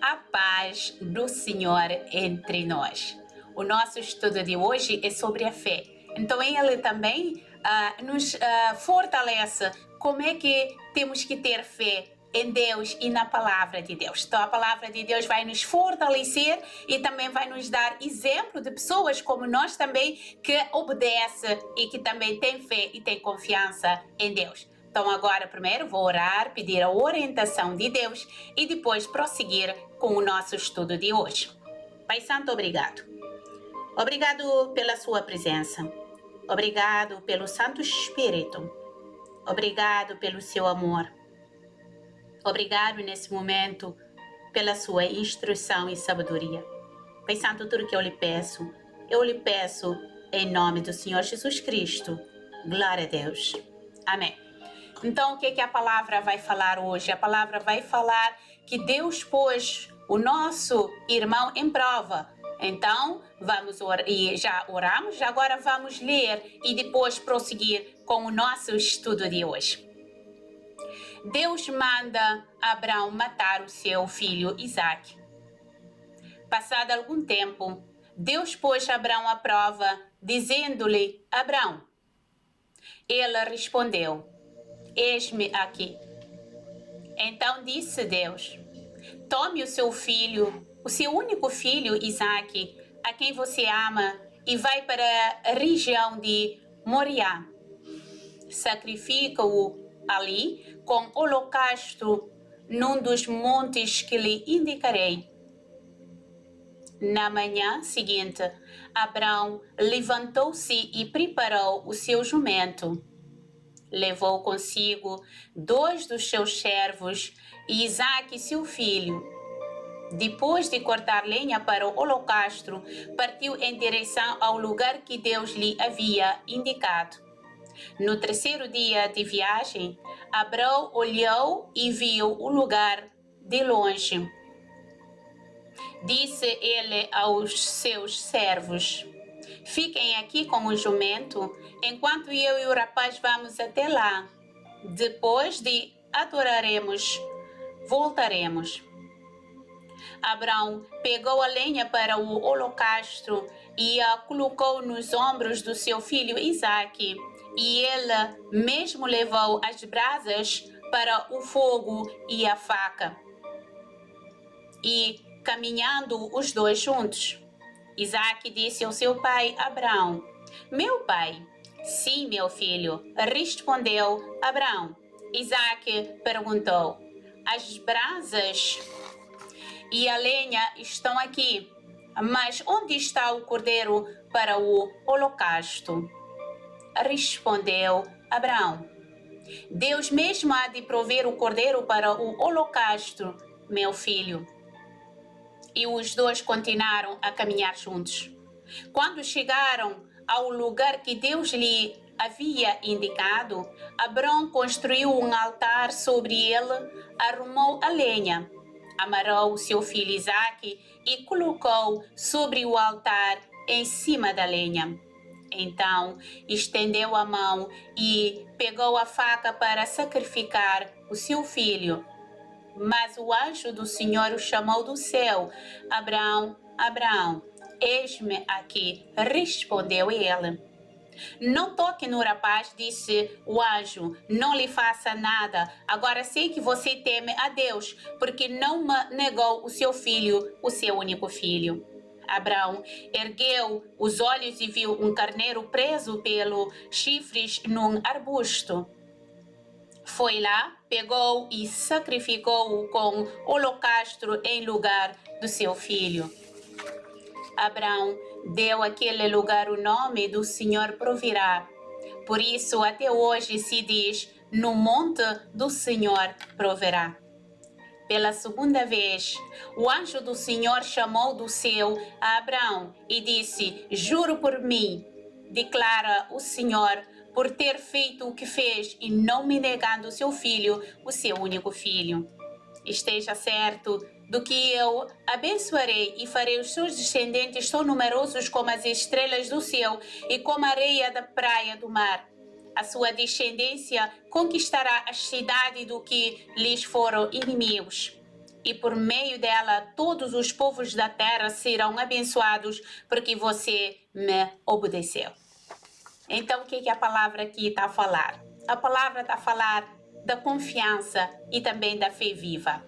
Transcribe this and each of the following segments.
a paz do Senhor entre nós. O nosso estudo de hoje é sobre a fé. Então, ele também nos fortalece como é que temos que ter fé em Deus e na palavra de Deus. Então, a palavra de Deus vai nos fortalecer e também vai nos dar exemplo de pessoas como nós também que obedecem e que também têm fé e têm confiança em Deus. Então, agora, primeiro, vou orar, pedir a orientação de Deus e depois prosseguir com o nosso estudo de hoje. Pai Santo, obrigado. Obrigado pela sua presença. Obrigado pelo Santo Espírito. Obrigado pelo seu amor. Obrigado nesse momento pela sua instrução e sabedoria. Pai Santo, tudo que eu lhe peço em nome do Senhor Jesus Cristo. Glória a Deus. Amém. Então, o que a palavra vai falar hoje? A palavra vai falar que Deus pôs o nosso irmão em prova. Então, vamos orar, e já oramos, agora vamos ler e depois prosseguir com o nosso estudo de hoje. Deus manda Abraão matar o seu filho Isaque. Passado algum tempo, Deus pôs Abraão à prova, dizendo-lhe: Abraão. Ele respondeu: Eis-me aqui. Então disse Deus: Tome o seu filho, o seu único filho Isaque, a quem você ama, e vai para a região de Moriá. Sacrifica-o ali com holocausto num dos montes que lhe indicarei. Na manhã seguinte, Abraão levantou-se e preparou o seu jumento. Levou consigo 2 dos seus servos e Isaque, seu filho. Depois de cortar lenha para o holocausto, partiu em direção ao lugar que Deus lhe havia indicado. No terceiro dia de viagem, Abraão olhou e viu o lugar de longe. Disse ele aos seus servos: Fiquem aqui com o jumento, enquanto eu e o rapaz vamos até lá. Depois de adoraremos, voltaremos. Abraão pegou a lenha para o holocausto e a colocou nos ombros do seu filho Isaque, e ele mesmo levou as brasas para o fogo e a faca. E, caminhando os dois juntos, Isaque disse ao seu pai Abraão: Meu pai. Sim, meu filho, respondeu Abraão. Isaque perguntou: As brasas e a lenha estão aqui, mas onde está o cordeiro para o holocausto? Respondeu Abraão: Deus mesmo há de prover o cordeiro para o holocausto, meu filho. E os dois continuaram a caminhar juntos. Quando chegaram ao lugar que Deus lhe havia indicado, Abraão construiu um altar sobre ele, arrumou a lenha, amarrou o seu filho Isaque e colocou sobre o altar em cima da lenha. Então estendeu a mão e pegou a faca para sacrificar o seu filho. Mas o anjo do Senhor o chamou do céu: Abraão, Abraão. Eis-me aqui, respondeu ele. Não toque no rapaz, disse o anjo, não lhe faça nada. Agora sei que você teme a Deus, porque não me negou o seu filho, o seu único filho. Abraão ergueu os olhos e viu um carneiro preso pelos chifres num arbusto. Foi lá, pegou e sacrificou-o com holocausto em lugar do seu filho. Abraão deu àquele lugar o nome do Senhor proverá. Por isso, até hoje se diz: no monte do Senhor proverá. Pela segunda vez, o anjo do Senhor chamou do céu a Abraão e disse: Juro por mim, declara o Senhor, por ter feito o que fez e não me negando o seu filho, o seu único filho. Esteja certo do que eu abençoarei e farei os seus descendentes tão numerosos como as estrelas do céu e como a areia da praia do mar. A sua descendência conquistará as cidades do que lhes foram inimigos. e por meio dela todos os povos da terra serão abençoados porque você me obedeceu. Então, o que a palavra aqui está a falar? A palavra está a falar da confiança e também da fé viva.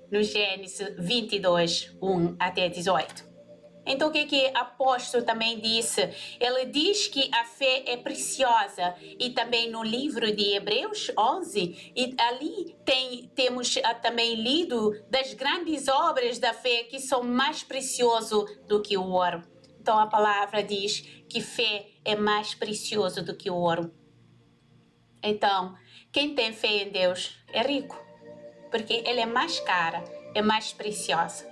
No Gênesis 22, 1 até 18. Então, o que o apóstolo também disse? Ele diz que a fé é preciosa. E também no livro de Hebreus 11, e ali temos também lido das grandes obras da fé que são mais preciosas do que o ouro. Então, a palavra diz que fé é mais precioso do que o ouro. Então, quem tem fé em Deus é rico, porque ele é mais cara, é mais preciosa.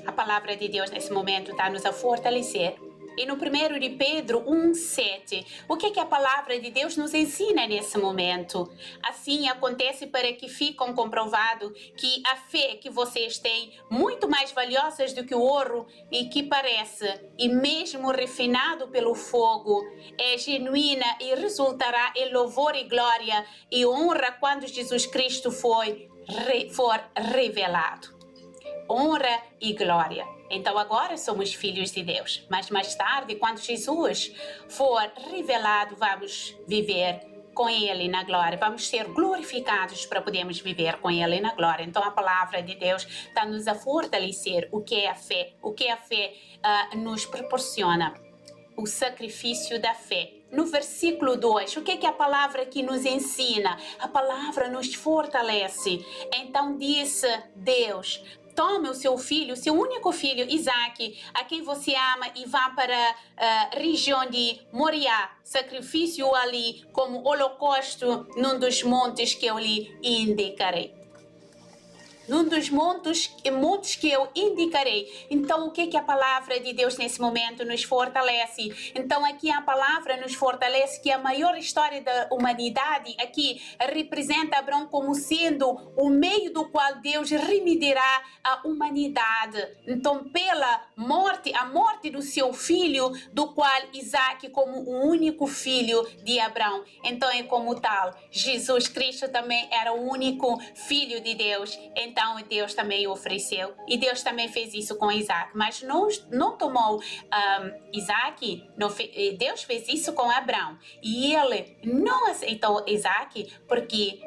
A palavra de Deus nesse momento está nos a fortalecer. E no 1 de Pedro 1,7, o que a palavra de Deus nos ensina nesse momento? Assim acontece para que fiquem comprovado que a fé que vocês têm, muito mais valiosas do que o ouro e que parece, e mesmo refinado pelo fogo, é genuína e resultará em louvor e glória e honra quando Jesus Cristo for revelado. Honra e glória. Então agora somos filhos de Deus, mas mais tarde, quando Jesus for revelado, vamos viver com Ele na glória, vamos ser glorificados para podermos viver com Ele na glória. Então a palavra de Deus está nos a fortalecer o que é a fé, nos proporciona. O sacrifício da fé. No versículo 2, o que a palavra aqui nos ensina? A palavra nos fortalece. Então disse Deus: tome o seu filho, o seu único filho, Isaac, a quem você ama, e vá para a região de Moriá. Sacrifício ali como holocausto num dos montes que eu lhe indicarei. Num dos montes que eu indicarei. Então, o que a palavra de Deus nesse momento nos fortalece? Então, aqui a palavra nos fortalece que a maior história da humanidade aqui representa Abraão como sendo o meio do qual Deus remedirá a humanidade. Então, pela morte, a morte do seu filho, do qual Isaac como o único filho de Abraão. Então, é como tal, Jesus Cristo também era o único filho de Deus. Então, Deus também ofereceu, e Deus também fez isso com Isaac, mas não tomou Isaac, Deus fez isso com Abraão, e ele não aceitou Isaac porque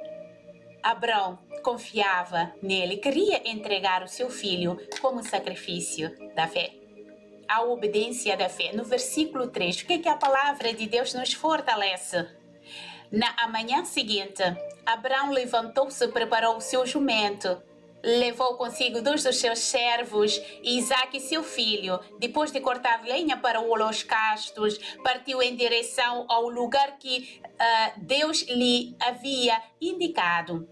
Abraão confiava nele, queria entregar o seu filho como sacrifício da fé. A obediência da fé. No versículo 3, o que a palavra de Deus nos fortalece? Na manhã seguinte, Abraão levantou-se e preparou o seu jumento. Levou consigo 2 dos seus servos, Isaac e seu filho. Depois de cortar lenha para o holocausto, partiu em direção ao lugar que Deus lhe havia indicado.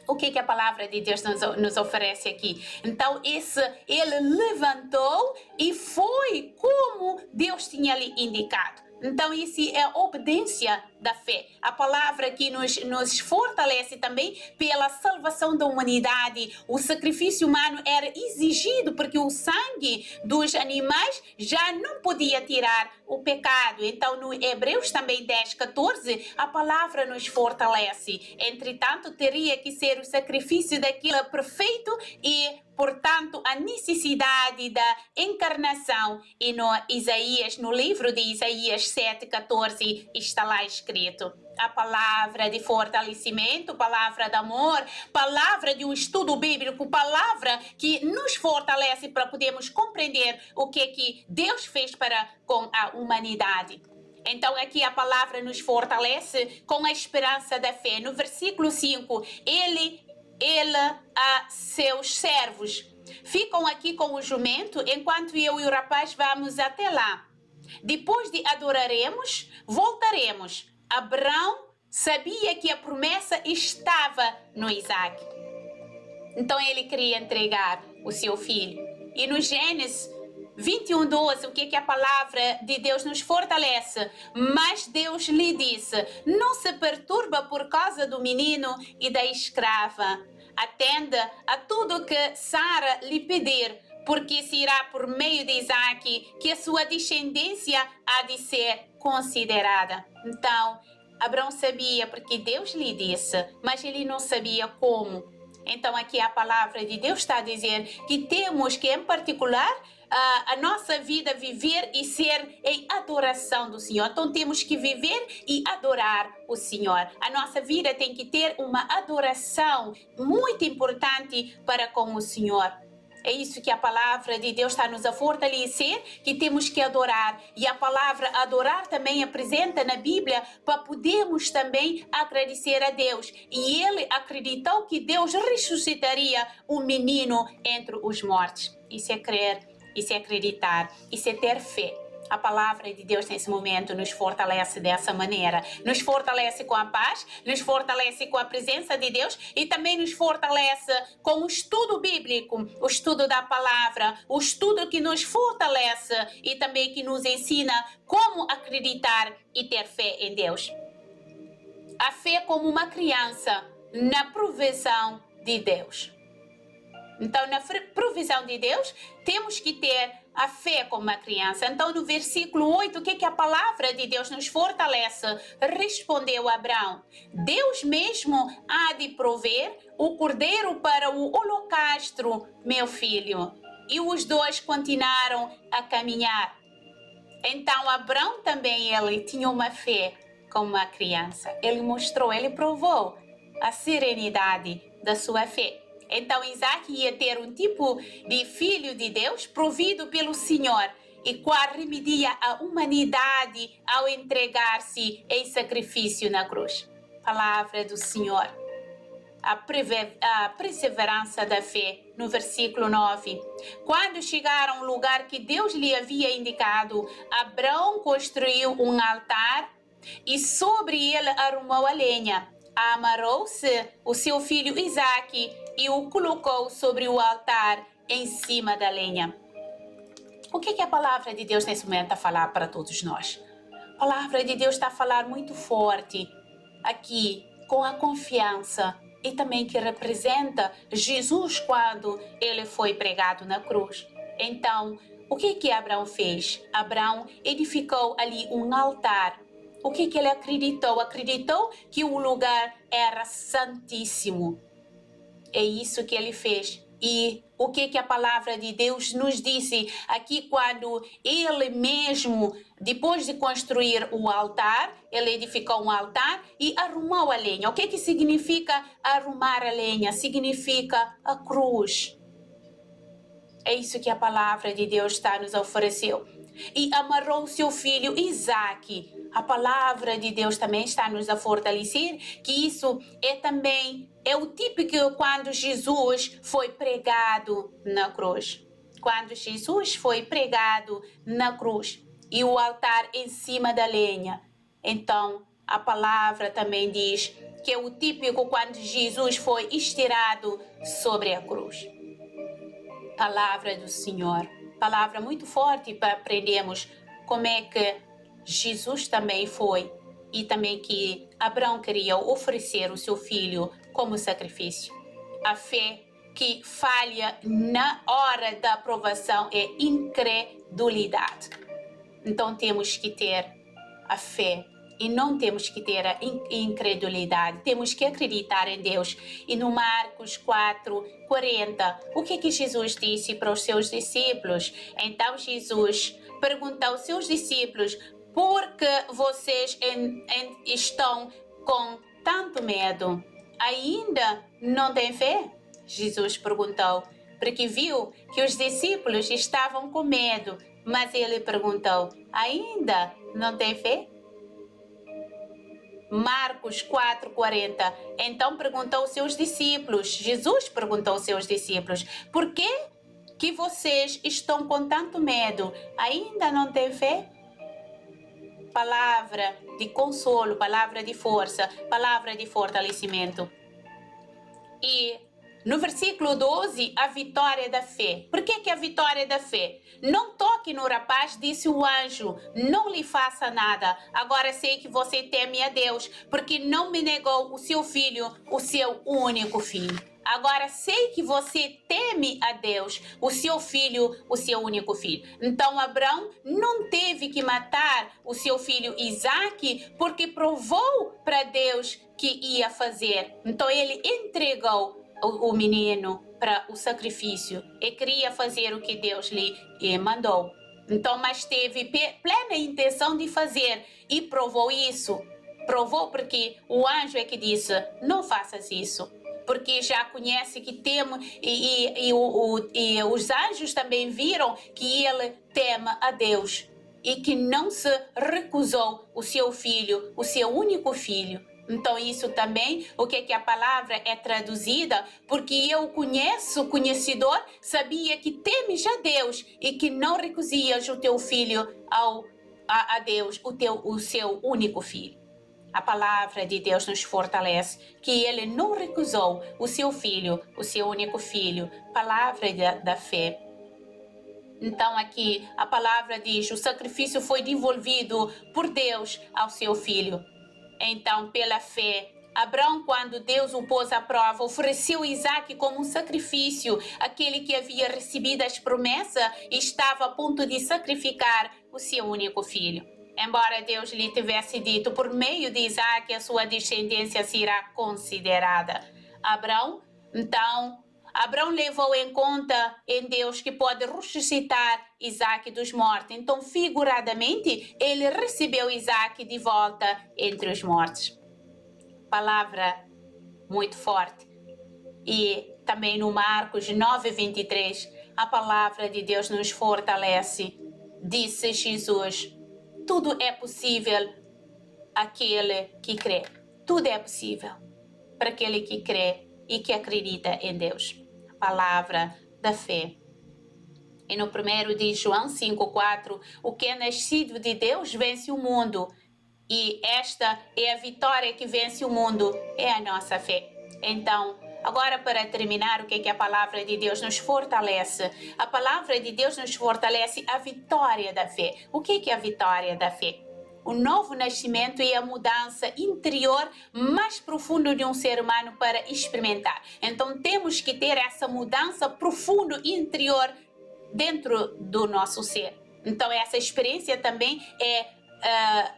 O que a palavra de Deus nos oferece aqui? Então, ele levantou e foi como Deus tinha lhe indicado. Então, isso é a obediência da fé. A palavra que nos fortalece também pela salvação da humanidade. O sacrifício humano era exigido porque o sangue dos animais já não podia tirar o pecado. Então, no Hebreus também 10:14, a palavra nos fortalece. Entretanto, teria que ser o sacrifício daquele perfeito e, portanto, a necessidade da encarnação. E no livro de Isaías 7:14 está lá escrito a palavra de fortalecimento, palavra de amor, palavra de um estudo bíblico, palavra que nos fortalece para podermos compreender o que Deus fez com a humanidade. Então, aqui a palavra nos fortalece com a esperança da fé. No versículo 5, ele a seus servos ficam aqui com o jumento, enquanto eu e o rapaz vamos até lá. Depois de adoraremos, voltaremos. Abraão sabia que a promessa estava no Isaac. Então ele queria entregar o seu filho. E no Gênesis 21:12, o que a palavra de Deus nos fortalece? Mas Deus lhe disse: não se perturba por causa do menino e da escrava. Atenda a tudo que Sara lhe pedir, porque será por meio de Isaac que a sua descendência há de ser considerada. Então, Abraão sabia porque Deus lhe disse, mas ele não sabia como. Então aqui a palavra de Deus está a dizer que temos que, em particular, a nossa vida viver e ser em adoração do Senhor. Então temos que viver e adorar o Senhor. A nossa vida tem que ter uma adoração muito importante para com o Senhor. É isso que a palavra de Deus está nos a fortalecer, que temos que adorar. E a palavra adorar também apresenta na Bíblia para podermos também agradecer a Deus. E ele acreditou que Deus ressuscitaria o menino entre os mortos. Isso é crer, isso é acreditar, isso é ter fé. A palavra de Deus nesse momento nos fortalece dessa maneira. Nos fortalece com a paz, nos fortalece com a presença de Deus e também nos fortalece com o estudo bíblico, o estudo da palavra, o estudo que nos fortalece e também que nos ensina como acreditar e ter fé em Deus. A fé como uma criança na provisão de Deus. Então, na provisão de Deus, temos que ter a fé como uma criança. Então, no versículo 8, o que a palavra de Deus nos fortalece? Respondeu Abraão: Deus mesmo há de prover o cordeiro para o holocausto, meu filho. E os dois continuaram a caminhar. Então, Abraão também, ele tinha uma fé como uma criança. Ele mostrou, ele provou a serenidade da sua fé. Então Isaac ia ter um tipo de filho de Deus provido pelo Senhor e qual remedia a humanidade ao entregar-se em sacrifício na cruz. Palavra do Senhor. A perseverança da fé, no versículo 9. Quando chegaram ao lugar que Deus lhe havia indicado, Abraão construiu um altar e sobre ele arrumou a lenha. Amarrou-se o seu filho Isaque e o colocou sobre o altar em cima da lenha. O que a palavra de Deus nesse momento está a falar para todos nós? A palavra de Deus está a falar muito forte aqui, com a confiança e também que representa Jesus quando ele foi pregado na cruz. Então, o que Abraão fez? Abraão edificou ali um altar. O que ele acreditou? Acreditou que o lugar era santíssimo. É isso que ele fez. E o que a palavra de Deus nos disse aqui quando ele mesmo, depois de construir o altar, ele edificou um altar e arrumou a lenha. O que significa arrumar a lenha? Significa a cruz. É isso que a palavra de Deus está nos oferecendo. E amarrou o seu filho Isaque. A palavra de Deus também está nos a fortalecer que isso é o típico quando Jesus foi pregado na cruz. Quando Jesus foi pregado na cruz e o altar em cima da lenha. Então, a palavra também diz que é o típico quando Jesus foi estirado sobre a cruz. Palavra do Senhor. Palavra muito forte para aprendermos como é que Jesus também foi e também que Abraão queria oferecer o seu filho como sacrifício. A fé que falha na hora da aprovação é incredulidade. Então temos que ter a fé e não temos que ter a incredulidade. Temos que acreditar em Deus. E no Marcos 4:40, o que Jesus disse para os seus discípulos? Então Jesus perguntou aos seus discípulos: por que vocês estão com tanto medo? Ainda não têm fé? Jesus perguntou, porque viu que os discípulos estavam com medo. Mas ele perguntou: ainda não têm fé? Marcos 4:40. Então perguntou aos seus discípulos, Jesus perguntou aos seus discípulos: por que vocês estão com tanto medo? Ainda não têm fé? Palavra de consolo, palavra de força, palavra de fortalecimento. E no versículo 12, a vitória da fé. Por que a vitória da fé? Não toque no rapaz, disse o anjo, não lhe faça nada. Agora sei que você teme a Deus, porque não me negou o seu filho, o seu único filho. Agora sei que você teme a Deus, o seu filho, o seu único filho. Então Abraão não teve que matar o seu filho Isaque, porque provou para Deus que ia fazer. Então ele entregou o menino para o sacrifício e queria fazer o que Deus lhe mandou. Então, mas teve plena intenção de fazer e provou isso. Provou porque o anjo é que disse, não faças isso. Porque já conhece que teme e os anjos também viram que ele teme a Deus e que não se recusou o seu filho, o seu único filho. Então isso também, o que a palavra é traduzida, porque eu conhecedor, sabia que temes a Deus e que não recusias o teu filho a Deus, o seu único filho. A palavra de Deus nos fortalece, que ele não recusou o seu filho, o seu único filho. Palavra da fé. Então aqui a palavra diz, o sacrifício foi devolvido por Deus ao seu filho. Então, pela fé, Abraão, quando Deus o pôs à prova, ofereceu Isaque como um sacrifício. Aquele que havia recebido as promessas estava a ponto de sacrificar o seu único filho. Embora Deus lhe tivesse dito, por meio de Isaque, a sua descendência será considerada. Abraão levou em conta em Deus que pode ressuscitar Isaque dos mortos. Então, figuradamente, ele recebeu Isaque de volta entre os mortos. Palavra muito forte. E também no Marcos 9:23, a palavra de Deus nos fortalece. Disse Jesus, tudo é possível àquele que crê. Tudo é possível para aquele que crê e que acredita em Deus. Palavra da fé. E no primeiro de João 5:4, o que é nascido de Deus vence o mundo. E esta é a vitória que vence o mundo, é a nossa fé. Então, agora para terminar, o que é que a palavra de Deus nos fortalece? A palavra de Deus nos fortalece a vitória da fé. O que é que é a vitória da fé? O novo nascimento e a mudança interior mais profunda de um ser humano para experimentar. Então temos que ter essa mudança profunda interior dentro do nosso ser. Então essa experiência também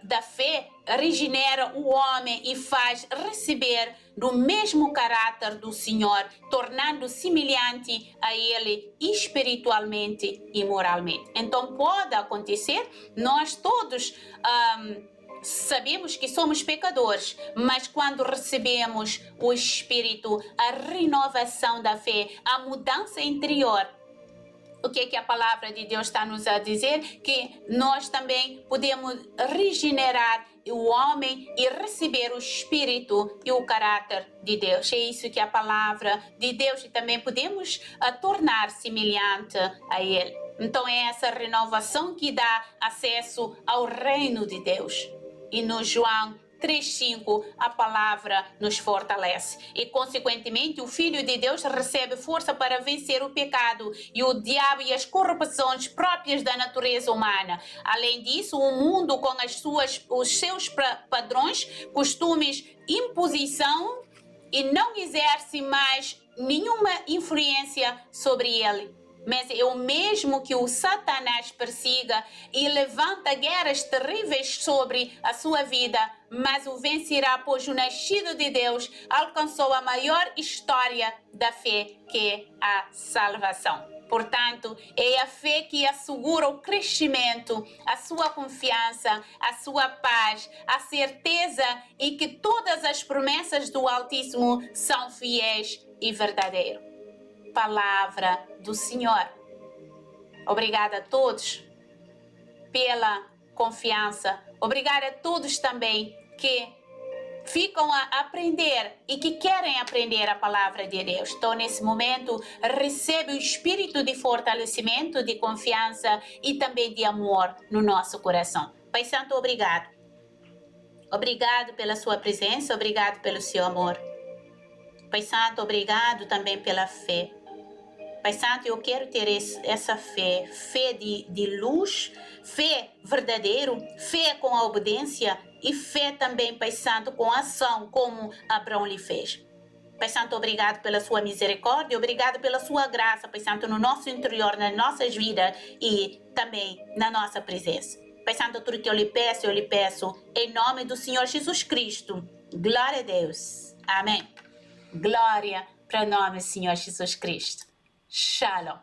da fé regenera o homem e faz receber do mesmo caráter do Senhor, tornando semelhante a Ele espiritualmente e moralmente. Então pode acontecer, nós todos sabemos que somos pecadores, mas quando recebemos o Espírito, a renovação da fé, a mudança interior, o que é que a palavra de Deus está nos a dizer? Que nós também podemos regenerar o homem e receber o Espírito e o caráter de Deus. É isso que a palavra de Deus, e também podemos tornar semelhante a Ele. Então é essa renovação que dá acesso ao reino de Deus. E no João 3:5, a palavra nos fortalece. E, consequentemente, o Filho de Deus recebe força para vencer o pecado e o diabo e as corrupções próprias da natureza humana. Além disso, o mundo, com os seus padrões, costumes, imposição, e não exerce mais nenhuma influência sobre ele. Mas é o mesmo que o Satanás persiga e levanta guerras terríveis sobre a sua vida, mas o vencerá, pois o nascido de Deus alcançou a maior história da fé, que é a salvação. Portanto, é a fé que assegura o crescimento, a sua confiança, a sua paz, a certeza e que todas as promessas do Altíssimo são fiéis e verdadeiras. Palavra do Senhor. Obrigada a todos pela confiança. Obrigada a todos também que ficam a aprender e que querem aprender a palavra de Deus. Então, nesse momento, recebe o espírito de fortalecimento, de confiança e também de amor no nosso coração. Pai Santo, obrigado. Obrigado pela sua presença, obrigado pelo seu amor. Pai Santo, obrigado também pela fé. Pai Santo, eu quero ter essa fé, fé de luz, fé verdadeira, fé com a obediência e fé também, Pai Santo, com ação, como Abraão lhe fez. Pai Santo, obrigado pela sua misericórdia, obrigado pela sua graça, Pai Santo, no nosso interior, nas nossas vidas e também na nossa presença. Pai Santo, tudo que eu lhe peço em nome do Senhor Jesus Cristo. Glória a Deus. Amém. Glória para o nome do Senhor Jesus Cristo. Shalom.